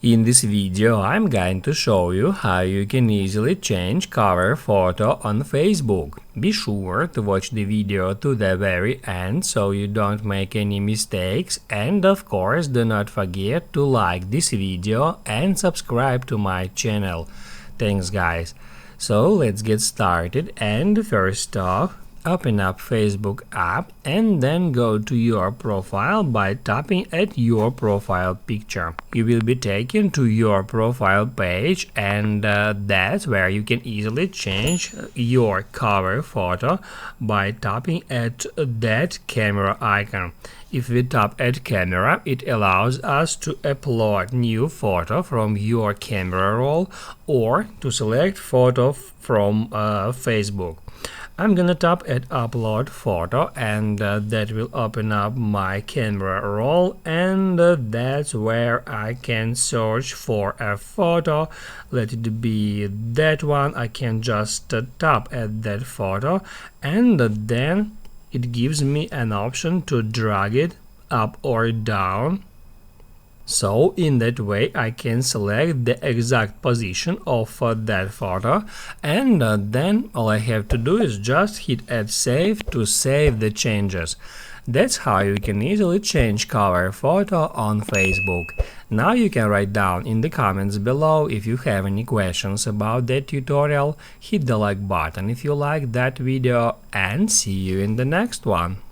In this video I'm going to show you how you can easily change cover photo on Facebook. Be sure to watch the video to the very end so you don't make any mistakes, and of course do not forget to like this video and subscribe to my channel. Thanks guys. So let's get started, and first off, open up Facebook app and then go to your profile by tapping at your profile picture. You will be taken to your profile page, and that's where you can easily change your cover photo by tapping at that camera icon. If we tap at camera, it allows us to upload new photo from your camera roll or to select photo from Facebook. I'm gonna tap at upload photo, and that will open up my camera roll, and that's where I can search for a photo. Let it be that one. I can just tap at that photo, and then it gives me an option to drag it up or down. So in that way I can select the exact position of that photo, and then all I have to do is just hit add save to save the changes. That's how you can easily change cover photo on Facebook. Now you can write down in the comments below if you have any questions about that tutorial. Hit the like button if you like that video, and see you in the next one.